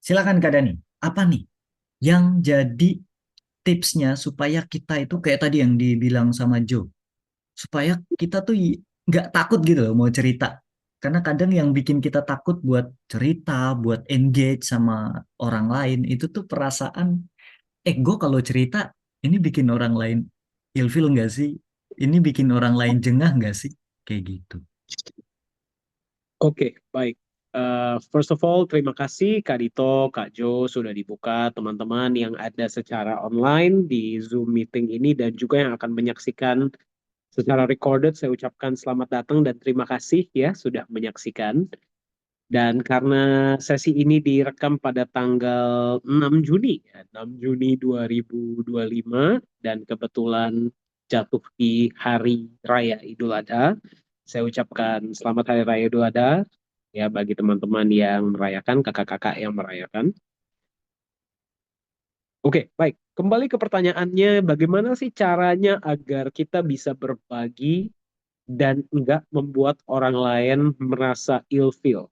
Silakan Kak Dani. Apa nih yang jadi tipsnya supaya kita itu kayak tadi yang dibilang sama Joe, supaya kita tuh nggak takut gitu loh mau cerita. Karena kadang yang bikin kita takut buat cerita, buat engage sama orang lain itu tuh perasaan, gue kalau cerita ini bikin orang lain ilfil nggak sih? Ini bikin orang lain jengah nggak sih? Kayak gitu. Oke, baik. First of all, terima kasih Kak Dito, Kak Jo sudah dibuka teman-teman yang ada secara online di Zoom meeting ini dan juga yang akan menyaksikan secara recorded. Saya ucapkan selamat datang dan terima kasih ya sudah menyaksikan. Dan karena sesi ini direkam pada tanggal 6 Juni, ya, 6 Juni 2025 dan kebetulan jatuh di Hari Raya Idul Adha, saya ucapkan selamat Hari Raya Idul Adha ya bagi teman-teman yang merayakan, kakak-kakak yang merayakan. Oke, baik. Kembali ke pertanyaannya, bagaimana sih caranya agar kita bisa berbagi dan enggak membuat orang lain merasa ilfeel?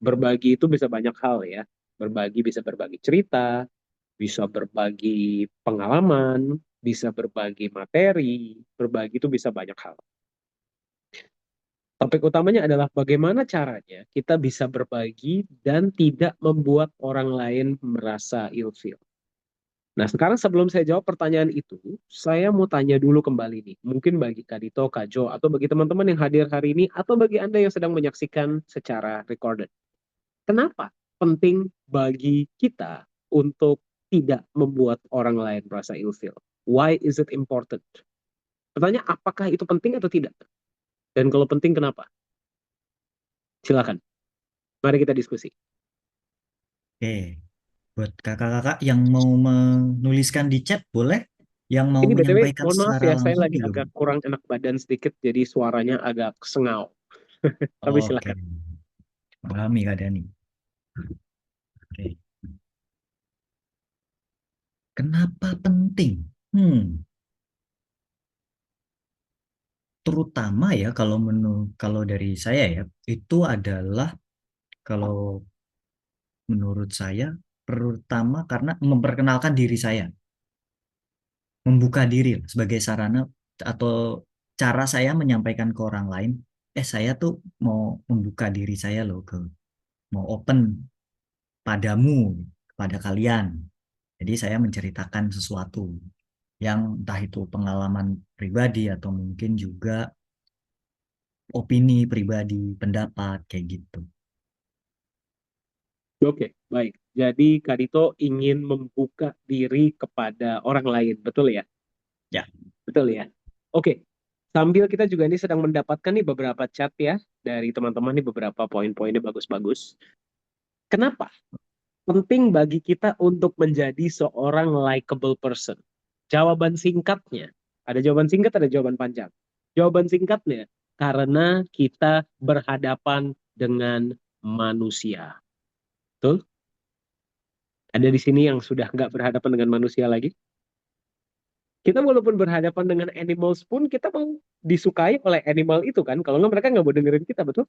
Berbagi itu bisa banyak hal ya. Berbagi bisa berbagi cerita, bisa berbagi pengalaman, bisa berbagi materi, berbagi itu bisa banyak hal. Topik utamanya adalah bagaimana caranya kita bisa berbagi dan tidak membuat orang lain merasa ilfeel. Nah, sekarang sebelum saya jawab pertanyaan itu, saya mau tanya dulu kembali nih. Mungkin bagi Kak Dito, Kak Jo, atau bagi teman-teman yang hadir hari ini, atau bagi Anda yang sedang menyaksikan secara recorded. Kenapa penting bagi kita untuk tidak membuat orang lain merasa ilfeel? Why is it important? Pertanyaan, apakah itu penting atau tidak? Dan kalau penting, kenapa? Silakan. Mari kita diskusi. Oke, buat kakak-kakak yang mau menuliskan di chat boleh, yang mau Ini BTW, menyampaikan mohon maaf secara ya, saya langsung lagi juga agak boleh. kurang enak badan sedikit, jadi suaranya agak sengau. Tapi Oke, silakan. pahami Kak Dani. Oke, kenapa penting? Terutama ya kalau dari saya ya, itu adalah kalau menurut saya pertama karena memperkenalkan diri saya, membuka diri lah sebagai sarana atau cara saya menyampaikan ke orang lain, saya tuh mau membuka diri saya loh mau open padamu, kepada kalian. Jadi saya menceritakan sesuatu yang entah itu pengalaman pribadi atau mungkin juga opini pribadi, pendapat kayak gitu. Oke, baik. Jadi Kak Dito ingin membuka diri kepada orang lain, betul ya? Ya, Betul ya? Oke, sambil kita juga ini sedang mendapatkan nih beberapa chat ya dari teman-teman nih beberapa poin-poinnya bagus-bagus. Kenapa penting bagi kita untuk menjadi seorang likable person? Jawaban singkatnya, ada jawaban singkat, ada jawaban panjang. Jawaban singkatnya, karena kita berhadapan dengan manusia. Betul? Ada di sini yang sudah nggak berhadapan dengan manusia lagi? Kita walaupun berhadapan dengan animals pun kita mau disukai oleh animal itu kan. Kalau nggak mereka nggak mau dengerin kita, betul?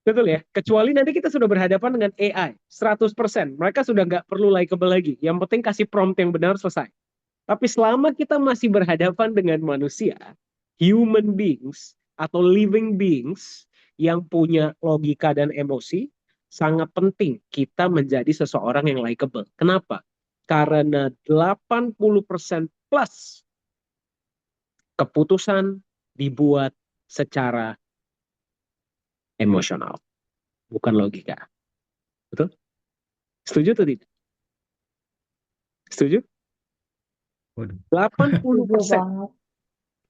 Betul ya? Kecuali nanti kita sudah berhadapan dengan AI, 100%. Mereka sudah nggak perlu likable lagi. Yang penting kasih prompt yang benar, selesai. Tapi selama kita masih berhadapan dengan manusia, human beings atau living beings yang punya logika dan emosi, sangat penting kita menjadi seseorang yang likable. Kenapa? Karena 80% plus keputusan dibuat secara emosional, bukan logika. Betul? Setuju atau tidak? Setuju? waduh. Setuju 80% banget.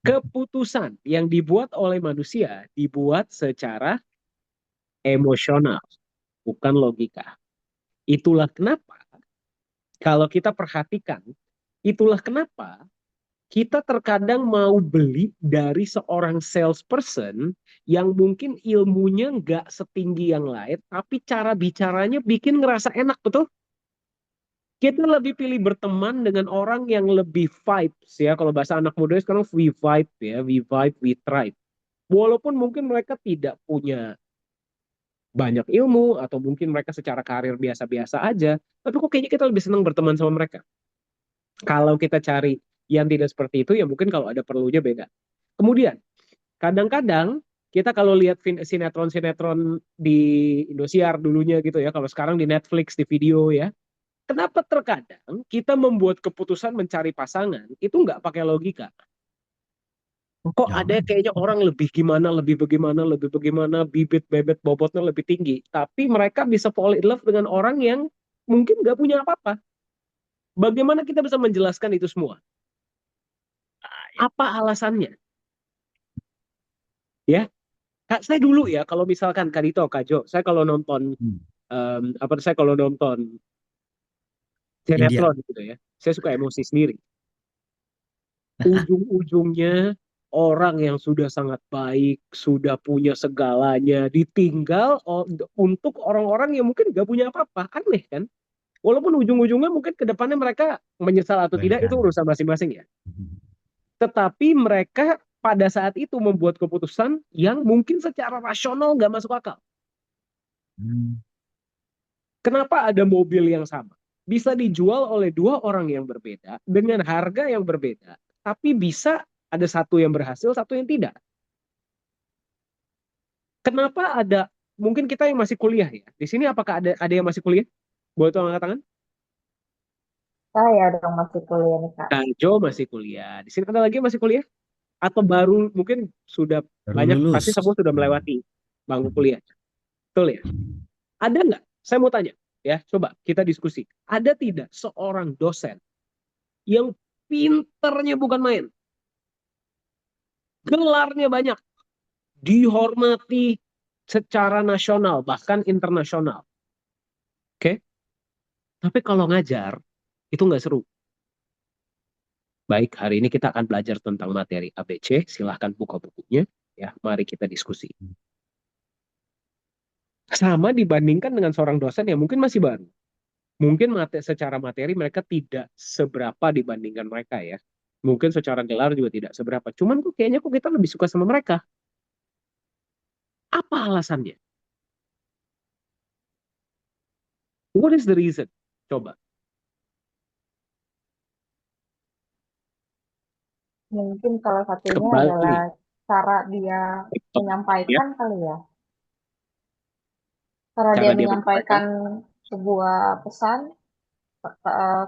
keputusan yang dibuat oleh manusia dibuat secara emosional, bukan logika. Itulah kenapa kalau kita perhatikan, itulah kenapa kita terkadang mau beli dari seorang salesperson yang mungkin ilmunya nggak setinggi yang lain, tapi cara bicaranya bikin ngerasa enak, betul? Kita lebih pilih berteman dengan orang yang lebih vibes ya. Kalau bahasa anak muda sekarang we vibe ya, we vibe, we tribe. Walaupun mungkin mereka tidak punya banyak ilmu, atau mungkin mereka secara karir biasa-biasa aja, tapi kok kayaknya kita lebih senang berteman sama mereka. Kalau kita cari yang tidak seperti itu, ya mungkin kalau ada perlunya beda. Kemudian, kadang-kadang kita kalau lihat sinetron-sinetron di Indosiar dulunya gitu ya, kalau sekarang di Netflix, di video ya, kenapa terkadang kita membuat keputusan mencari pasangan itu nggak pakai logika? Oh, Kok ada jangan. kayaknya orang lebih gimana, lebih bagaimana, bibit bebet bobotnya lebih tinggi, tapi mereka bisa fall in love dengan orang yang mungkin nggak punya apa-apa. Bagaimana kita bisa menjelaskan itu semua? Apa alasannya? Ya, Kak, saya dulu ya, kalau misalkan Kak Dito, Kak Jo, saya kalau nonton Hmm. saya kalau nonton India. sinetron gitu ya, saya suka emosi sendiri. Ujung-ujungnya orang yang sudah sangat baik, sudah punya segalanya, ditinggal untuk orang-orang yang mungkin gak punya apa-apa. Aneh kan? Walaupun ujung-ujungnya mungkin ke depannya mereka menyesal atau tidak, itu Bayang. urusan masing-masing ya. Tetapi mereka pada saat itu membuat keputusan yang mungkin secara rasional nggak masuk akal. Hmm. Kenapa ada mobil yang sama? Bisa dijual oleh dua orang yang berbeda dengan harga yang berbeda, tapi bisa ada satu yang berhasil, satu yang tidak. Kenapa ada, mungkin kita yang masih kuliah ya. Di sini apakah ada yang masih kuliah? Boleh tuh angkat tangan? Saya dong masih kuliah nih Kak. Kang Jo masih kuliah. Di sini ada lagi yang masih kuliah? Atau baru mungkin sudah Baru banyak, lulus. pasti semua sudah Hmm. melewati bangku kuliah. Betul ya? Ada nggak? Saya mau tanya ya, coba kita diskusi. Ada tidak seorang dosen yang pinternya bukan main, gelarnya banyak, dihormati secara nasional bahkan internasional, oke? Okay? Tapi kalau ngajar itu nggak seru. Baik, hari ini kita akan belajar tentang materi ABC. Silahkan buka bukunya. Ya, mari kita diskusi. Sama dibandingkan dengan seorang dosen yang mungkin masih baru. Mungkin secara materi mereka tidak seberapa dibandingkan mereka ya. Mungkin secara gelar juga tidak seberapa. Cuman kok kayaknya kok kita lebih suka sama mereka. Apa alasannya? What is the reason? Coba. Mungkin salah satunya adalah Kembali. cara dia Ya, menyampaikan kali ya. Cara dia cara dia menyampaikan. menyampaikan sebuah pesan,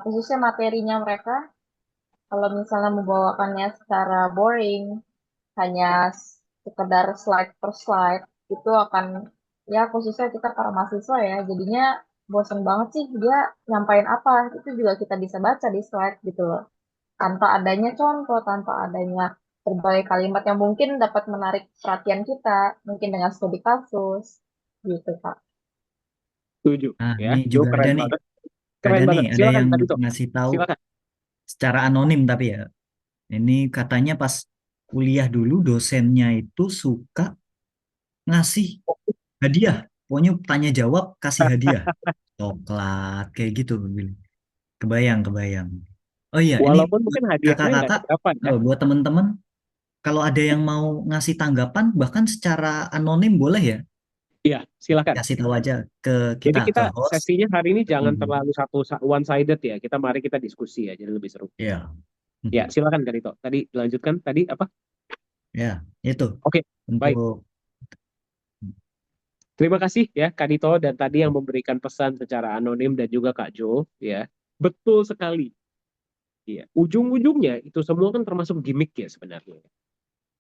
khususnya materinya mereka. Kalau misalnya membawakannya secara boring, hanya sekedar slide per slide, itu akan, ya khususnya kita para mahasiswa ya, jadinya bosan banget sih dia nyampain apa. Itu juga kita bisa baca di slide gitu loh. Tanpa adanya contoh, tanpa adanya berbagai kalimat yang mungkin dapat menarik perhatian kita, mungkin dengan studi kasus, gitu Kak. Setuju. Nah, Ya, ini Jo juga ada keren nih. banget. Ada Keren nih, banget. ada Silakan yang tadi tuh. ngasih tahu Silakan. secara anonim tapi ya. Ini katanya pas kuliah dulu dosennya itu suka ngasih hadiah. Pokoknya tanya jawab kasih hadiah. Coklat kayak gitu. Billy. Kebayang, kebayang. Oh iya, ini Walaupun buat mungkin hadiahnya nggak kakak-kakak, seberapa ya. buat teman-teman, kalau ada yang mau ngasih tanggapan, bahkan secara anonim boleh ya, Iya, silakan. kasih tahu aja ke Jadi kita, ke kita host. sesinya hari ini jangan Mhm. terlalu one sided ya. Kita mari kita diskusi ya, jadi lebih seru. Ya, Ya, Mhm. silakan Karito. Tadi dilanjutkan tadi apa? Ya, itu Oke, baik. untuk Terima kasih ya Kak Dito dan tadi yang memberikan pesan secara anonim dan juga Kak Jo ya. Betul sekali. Ya, ujung-ujungnya itu semua kan termasuk gimmick ya sebenarnya.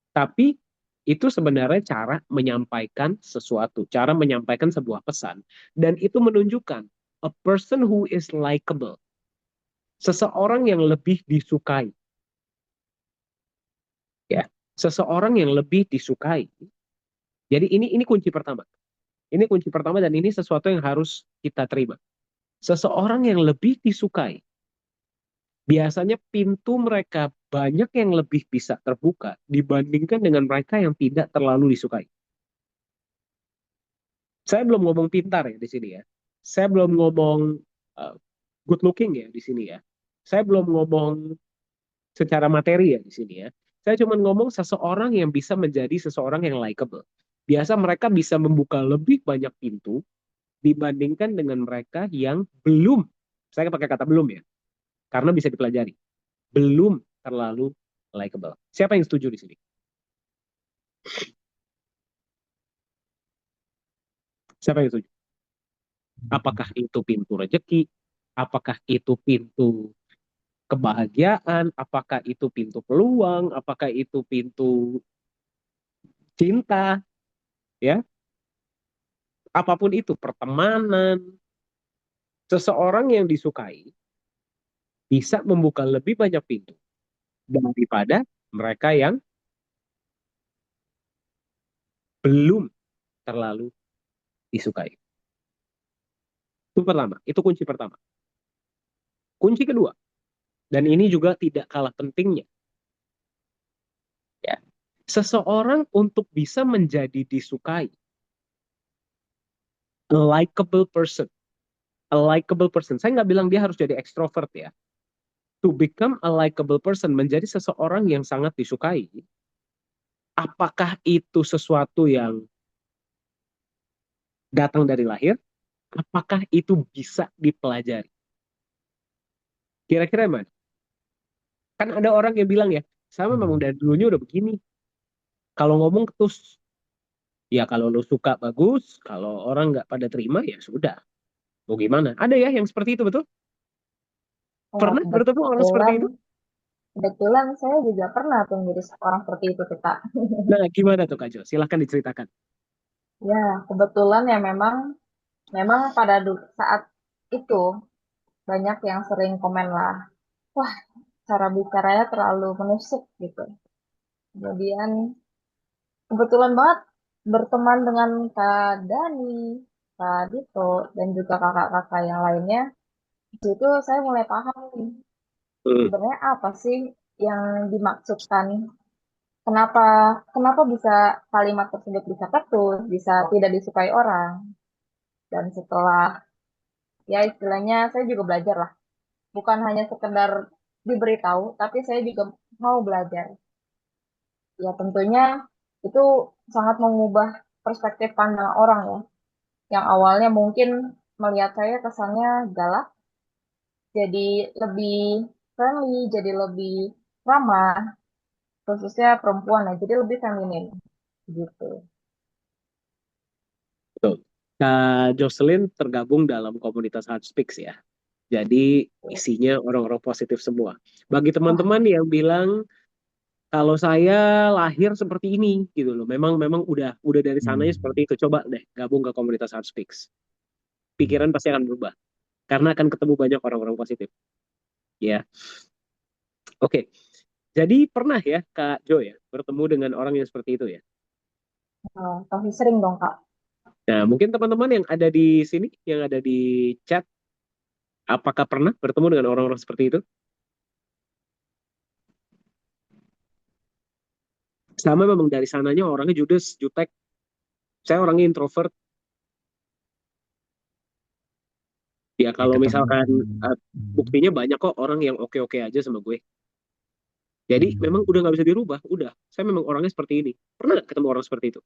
Tapi itu sebenarnya cara menyampaikan sesuatu, cara menyampaikan sebuah pesan dan itu menunjukkan a person who is likable, seseorang yang lebih disukai ya. Seseorang yang lebih disukai. Jadi ini kunci pertama. Ini kunci pertama dan ini sesuatu yang harus kita terima. Seseorang yang lebih disukai, biasanya pintu mereka banyak yang lebih bisa terbuka dibandingkan dengan mereka yang tidak terlalu disukai. Saya belum ngomong pintar ya di sini ya. Saya belum ngomong uh, good looking ya di sini ya. Saya belum ngomong secara materi ya di sini ya. Saya cuma ngomong seseorang yang bisa menjadi seseorang yang likable. biasa mereka bisa membuka lebih banyak pintu dibandingkan dengan mereka yang belum, saya pakai kata belum ya, karena bisa dipelajari, belum terlalu likable. Siapa yang setuju di sini? Siapa yang setuju? Apakah itu pintu rezeki? Apakah itu pintu kebahagiaan? Apakah itu pintu peluang? Apakah itu pintu cinta? Ya, apapun itu, pertemanan. Seseorang yang disukai bisa membuka lebih banyak pintu daripada mereka yang belum terlalu disukai. Itu pertama, itu kunci pertama. Kunci kedua, dan ini juga tidak kalah pentingnya, ya. Seseorang untuk bisa menjadi disukai, a likable person, a likable person. Saya nggak bilang dia harus jadi ekstrovert ya. To become a likable person, menjadi seseorang yang sangat disukai, apakah itu sesuatu yang datang dari lahir? Apakah itu bisa dipelajari? Kira-kira mana? Kan ada orang yang bilang ya, sama memang Hmm. dari dulunya udah begini. Kalau ngomong ketus, ya kalau lo suka bagus, kalau orang nggak pada terima ya sudah. Mau gimana? Ada ya yang seperti itu, betul? Oh, Pernah bertemu orang seperti kebetulan, itu? kebetulan saya juga pernah tuh menjadi orang seperti itu tuh, Kak. Nah, gimana tuh Kak Jo? Silahkan diceritakan. Ya, kebetulan ya memang, memang pada saat itu banyak yang sering komen lah, wah cara bicaranya terlalu menusuk gitu. Kemudian kebetulan banget berteman dengan Kak Dani, Kak Dito, dan juga kakak-kakak yang lainnya. Di situ saya mulai paham nih, Hmm. sebenarnya apa sih yang dimaksudkan. Kenapa kenapa bisa kalimat tersebut bisa ketus, bisa tidak disukai orang. Dan setelah ya istilahnya saya juga belajar lah. Bukan hanya sekedar diberitahu, tapi saya juga mau belajar. Ya tentunya itu sangat mengubah perspektif pandang orang ya. Yang awalnya mungkin melihat saya kesannya galak, jadi lebih friendly, jadi lebih ramah, khususnya perempuan ya, jadi lebih feminin gitu. Betul. Kak Jocelyn tergabung dalam komunitas Heart Speaks ya. Jadi isinya orang-orang positif semua. Bagi Wah, teman-teman yang bilang kalau saya lahir seperti ini gitu loh. Memang memang udah dari sananya Hmm. seperti itu. Coba deh gabung ke komunitas Heart Speaks. Hmm. Pikiran pasti akan berubah karena akan ketemu banyak orang-orang positif. Ya. Oke. Jadi pernah ya Kak Jo ya bertemu dengan orang yang seperti itu ya. pasti sering dong Kak. Nah, mungkin teman-teman yang ada di sini, yang ada di chat, apakah pernah bertemu dengan orang-orang seperti itu? Sama memang dari sananya orangnya judes, jutek. Saya orangnya introvert. Ya Ya kalau ketemu. misalkan Hmm. buktinya banyak kok orang yang oke-oke aja sama gue. Jadi memang Hmm. udah nggak bisa dirubah. Udah, saya memang orangnya seperti ini. Pernah nggak ketemu orang seperti itu?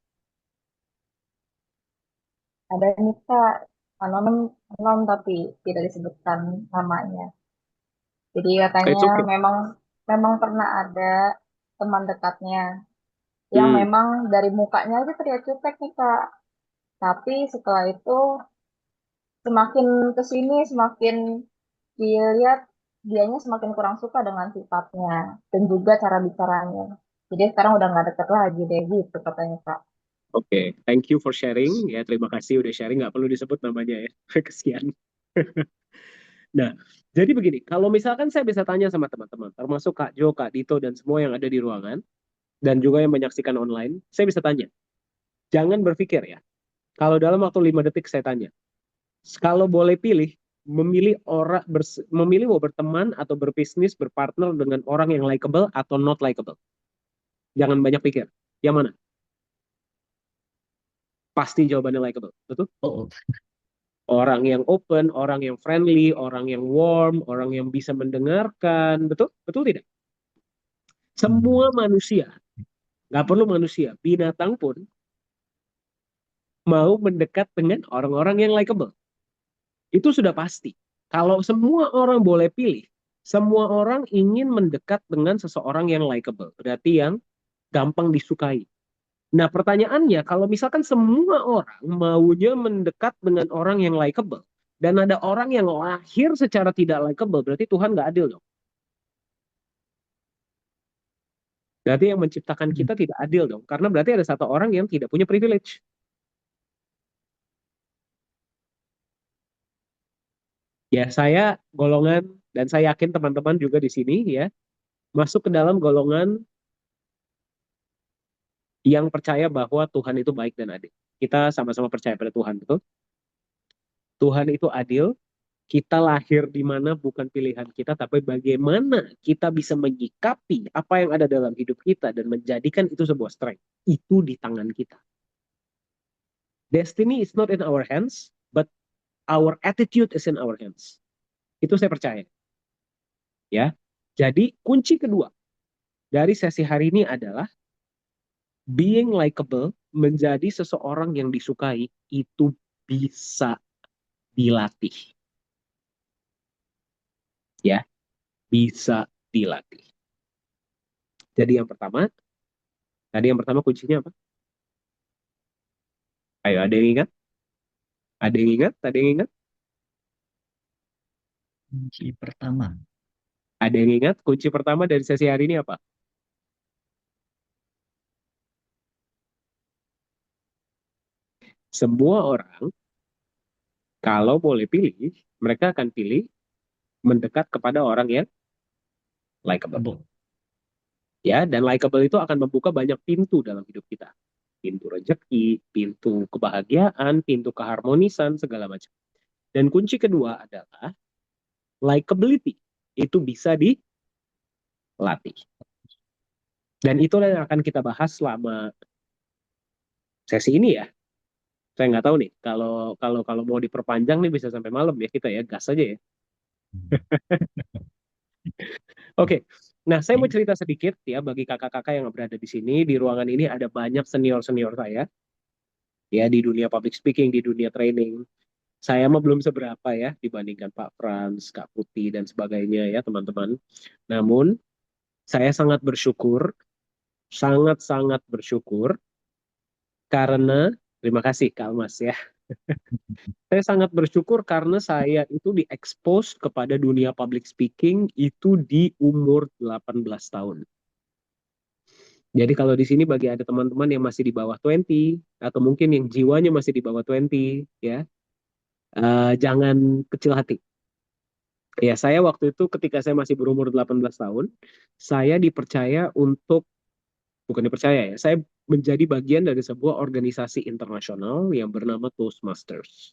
Ada nih Kak, anonim, anonim tapi tidak disebutkan namanya. Jadi It's katanya okay. memang memang pernah ada teman dekatnya yang Hmm, memang dari mukanya aja terlihat jutek nih Kak. Tapi setelah itu semakin kesini semakin dilihat dianya semakin kurang suka dengan sifatnya dan juga cara bicaranya. Jadi sekarang udah nggak deket lagi deh gitu katanya Kak. oke. Thank you for sharing. Ya, terima kasih udah sharing. Nggak perlu disebut namanya ya. Kesian. Nah, jadi begini. Kalau misalkan saya bisa tanya sama teman-teman, termasuk Kak Jo, Kak Dito, dan semua yang ada di ruangan, dan juga yang menyaksikan online, saya bisa tanya. Jangan berpikir ya. Kalau dalam waktu 5 detik saya tanya. Kalau boleh pilih, memilih mau berteman atau berbisnis, berpartner dengan orang yang likable atau not likable. Jangan banyak pikir. Yang mana? Pasti jawabannya likable. Betul? Oh, Orang yang open, orang yang friendly, orang yang warm, orang yang bisa mendengarkan. Betul? Betul tidak? Semua hmm. manusia, nggak perlu manusia, binatang pun mau mendekat dengan orang-orang yang likable. Itu sudah pasti. Kalau semua orang boleh pilih, semua orang ingin mendekat dengan seseorang yang likable. Berarti yang gampang disukai. Nah, pertanyaannya, kalau misalkan semua orang maunya mendekat dengan orang yang likable, dan ada orang yang lahir secara tidak likable, berarti Tuhan nggak adil dong. Berarti yang menciptakan Hmm. kita tidak adil dong. Karena berarti ada satu orang yang tidak punya privilege. Ya, saya golongan, dan saya yakin teman-teman juga di sini ya, masuk ke dalam golongan yang percaya bahwa Tuhan itu baik dan adil. Kita sama-sama percaya pada Tuhan, betul? Tuhan itu adil, kita lahir di mana bukan pilihan kita, tapi bagaimana kita bisa menyikapi apa yang ada dalam hidup kita dan menjadikan itu sebuah strength. Itu di tangan kita. Destiny is not in our hands, but our attitude is in our hands. Itu saya percaya. Ya. Jadi kunci kedua dari sesi hari ini adalah being likable, menjadi seseorang yang disukai, itu bisa dilatih. Ya, bisa dilatih. Jadi yang pertama kuncinya apa? Ayo, ada yang ingat? Ada yang ingat? Ada yang ingat? Kunci pertama. Ada yang ingat? Kunci pertama dari sesi hari ini apa? Semua orang, kalau boleh pilih, mereka akan pilih mendekat kepada orang yang likable. Kebo. Ya, dan likable itu akan membuka banyak pintu dalam hidup kita. Pintu rezeki, pintu kebahagiaan, pintu keharmonisan, segala macam. Dan kunci kedua adalah likability. Itu bisa dilatih. Dan itulah yang akan kita bahas selama sesi ini ya. Saya nggak tahu nih, kalau kalau kalau mau diperpanjang nih bisa sampai malam ya kita ya, gas aja ya. Oke, nah saya mau Oke. cerita sedikit ya bagi kakak-kakak yang berada di sini. Di ruangan ini ada banyak senior-senior saya ya di dunia public speaking, di dunia training. Saya mah belum seberapa ya dibandingkan Pak Frans, Kak Putih dan sebagainya ya teman-teman. Namun saya sangat-sangat bersyukur karena terima kasih Kak Mas ya. Saya sangat bersyukur karena saya itu diekspos kepada dunia public speaking itu di umur 18 tahun. Jadi kalau di sini bagi ada teman-teman yang masih di bawah 20 atau mungkin yang jiwanya masih di bawah 20 ya, jangan kecil hati. Ya, saya waktu itu ketika saya masih berumur 18 tahun, saya dipercaya untuk bukan dipercaya ya, saya menjadi bagian dari sebuah organisasi internasional yang bernama Toastmasters.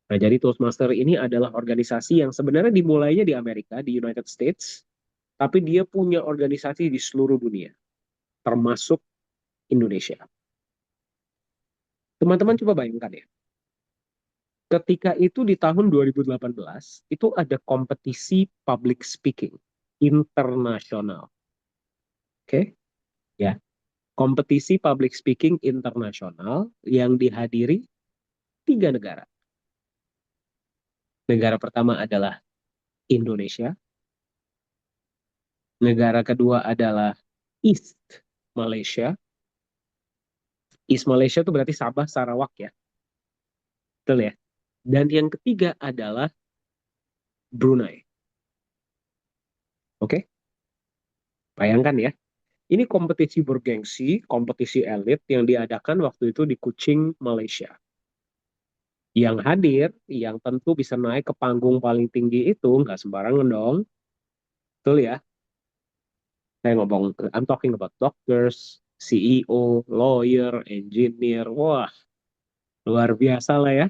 Nah, jadi Toastmaster ini adalah organisasi yang sebenarnya dimulainya di Amerika, di United States, tapi dia punya organisasi di seluruh dunia, termasuk Indonesia. Teman-teman coba bayangkan ya, ketika itu di tahun 2018, itu ada kompetisi public speaking internasional. Oke? Ya, kompetisi public speaking internasional yang dihadiri 3 negara. Negara pertama adalah Indonesia, negara kedua adalah East Malaysia. East Malaysia itu berarti Sabah, Sarawak ya. Betul ya? Dan yang ketiga adalah Brunei. Oke? Bayangkan ya. Ini kompetisi bergengsi, kompetisi elit yang diadakan waktu itu di Kuching, Malaysia. Yang hadir, yang tentu bisa naik ke panggung paling tinggi itu nggak sembarangan dong. Betul ya? Saya ngomong, I'm talking about doctors, CEO, lawyer, engineer. Wah, luar biasa lah ya.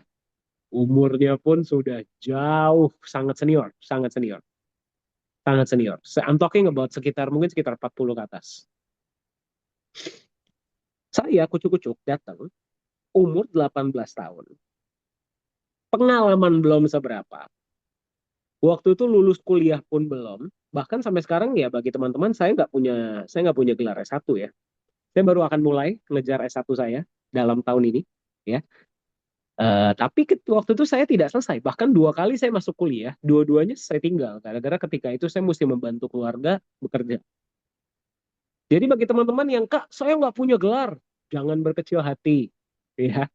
Umurnya pun sudah jauh, sangat senior, sangat senior. Sangat senior. I'm talking about mungkin sekitar 40 ke atas. Saya kucuk-kucuk datang, umur 18 tahun. Pengalaman belum seberapa. Waktu itu lulus kuliah pun belum. Bahkan sampai sekarang ya bagi teman-teman saya nggak punya gelar S1 ya. Saya baru akan mulai ngejar S1 saya dalam tahun ini. ya. Tapi waktu itu saya tidak selesai. Bahkan 2 kali saya masuk kuliah, dua-duanya saya tinggal. Gara-gara ketika itu saya mesti membantu keluarga bekerja. Jadi bagi teman-teman yang, Kak, saya nggak punya gelar, jangan berkecil hati. Ya,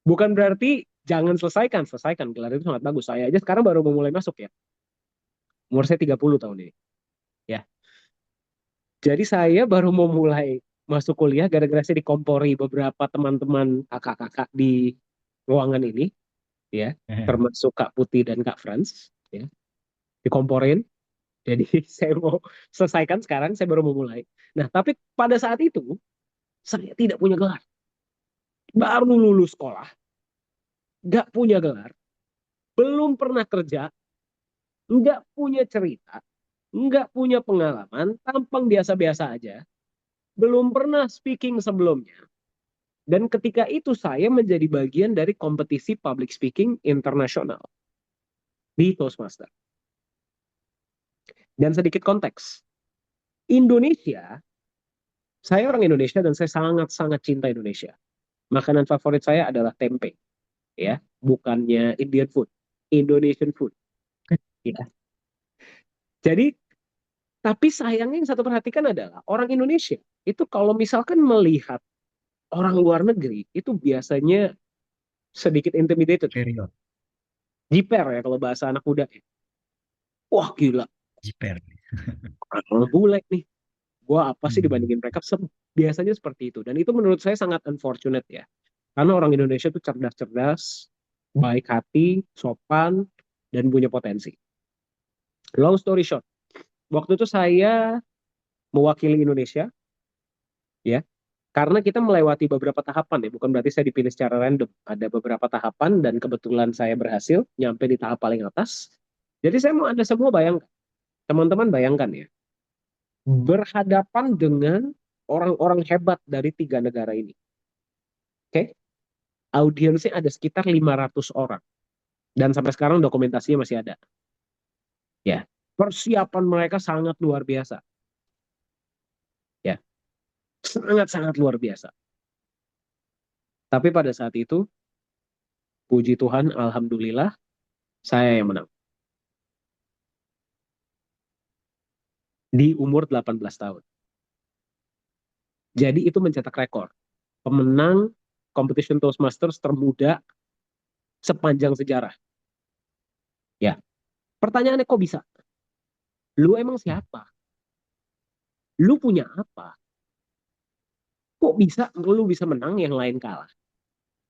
bukan berarti jangan selesaikan. Selesaikan, gelar itu sangat bagus. Saya aja sekarang baru mau mulai masuk ya. Umur saya 30 tahun ini. Ya, jadi saya baru mau mulai masuk kuliah gara-gara saya dikompori beberapa teman-teman kakak-kakak di ruangan ini. Ya, termasuk Kak Putih dan Kak Franz. Ya, dikomporin. Jadi saya mau selesaikan sekarang, saya baru mau mulai. Nah, tapi pada saat itu saya tidak punya gelar. Baru lulus sekolah, nggak punya gelar, belum pernah kerja, nggak punya cerita, nggak punya pengalaman, tampang biasa-biasa aja, belum pernah speaking sebelumnya. Dan ketika itu saya menjadi bagian dari kompetisi public speaking internasional di Toastmaster. Dan sedikit konteks, Indonesia, saya orang Indonesia dan saya sangat-sangat cinta Indonesia. Makanan favorit saya adalah tempe, ya, bukannya Indian food, Indonesian food. Ya. Jadi, tapi sayangnya yang satu perhatikan adalah orang Indonesia itu kalau misalkan melihat orang luar negeri itu biasanya sedikit intimidated, Superior, jiper ya kalau bahasa anak muda. Wah gila, jiper. orang bule nih, gua apa sih Hmm. dibandingin mereka? Biasanya seperti itu. Dan itu menurut saya sangat unfortunate ya. Karena orang Indonesia itu cerdas-cerdas, baik hati, sopan, dan punya potensi. Long story short, waktu itu saya mewakili Indonesia, ya, karena kita melewati beberapa tahapan ya, bukan berarti saya dipilih secara random. Ada beberapa tahapan dan kebetulan saya berhasil nyampe di tahap paling atas. Jadi saya mau Anda semua bayangkan, teman-teman bayangkan ya, berhadapan dengan orang-orang hebat dari 3 negara ini. Oke, audiensnya ada sekitar 500 orang. Dan sampai sekarang dokumentasinya masih ada. Ya, persiapan mereka sangat luar biasa. Ya, sangat-sangat luar biasa. Tapi pada saat itu, puji Tuhan, alhamdulillah, saya yang menang. Di umur 18 tahun. Jadi itu mencetak rekor. Pemenang competition Toastmasters termuda sepanjang sejarah. Ya, pertanyaannya kok bisa? Lu emang siapa? Lu punya apa? Kok bisa lu bisa menang yang lain kalah?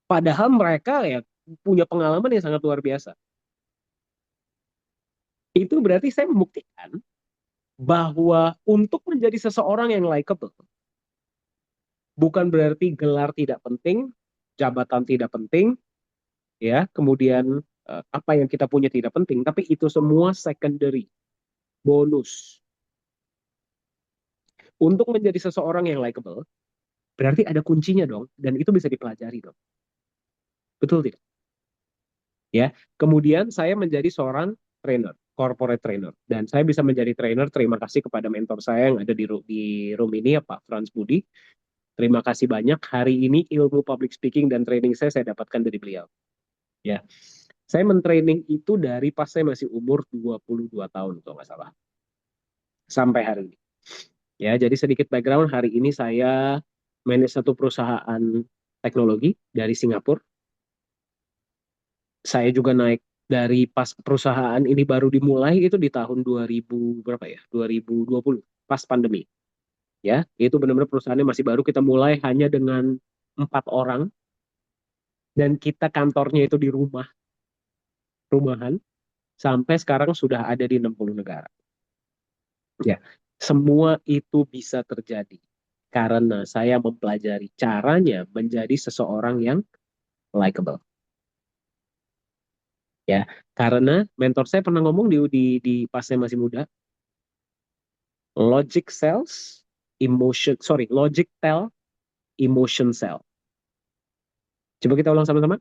Padahal mereka ya punya pengalaman yang sangat luar biasa. Itu berarti saya membuktikan bahwa untuk menjadi seseorang yang likable, bukan berarti gelar tidak penting, jabatan tidak penting, ya, kemudian apa yang kita punya tidak penting, tapi itu semua secondary, bonus. Untuk menjadi seseorang yang likable, berarti ada kuncinya dong, dan itu bisa dipelajari dong. Betul tidak? Ya, kemudian saya menjadi seorang trainer, corporate trainer, dan saya bisa menjadi trainer. Terima kasih kepada mentor saya yang ada di room ini ya Pak Franz Budi. Terima kasih banyak. Hari ini ilmu public speaking dan training saya dapatkan dari beliau. Ya, saya mentraining itu dari pas saya masih umur 22 tahun kalau nggak salah, sampai hari ini. Ya, jadi sedikit background, hari ini saya manage satu perusahaan teknologi dari Singapura. Saya juga naik dari pas perusahaan ini baru dimulai itu di tahun 2000 berapa ya? 2020 pas pandemi. Ya, itu benar-benar perusahaannya masih baru, kita mulai hanya dengan 4 orang dan kita kantornya itu di rumahan sampai sekarang sudah ada di 60 negara. Ya, semua itu bisa terjadi karena saya mempelajari caranya menjadi seseorang yang likable. Ya, karena mentor saya pernah ngomong di pas saya masih muda, logic sells, logic tell, emotion sell. Coba kita ulang sama-sama.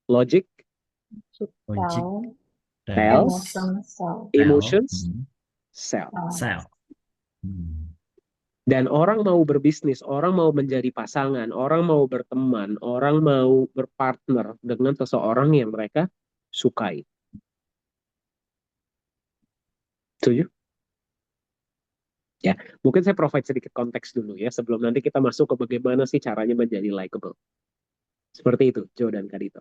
Logic Logic, Cell, tells, tells, emotion cell. tell, emotions sell. Nah, sell. Hmm. Dan orang mau berbisnis, orang mau menjadi pasangan, orang mau berteman, orang mau berpartner dengan seseorang yang mereka sukai. Setuju? Ya, mungkin saya provide sedikit konteks dulu ya, sebelum nanti kita masuk ke bagaimana sih caranya menjadi likable. Seperti itu, Joe dan Kadito.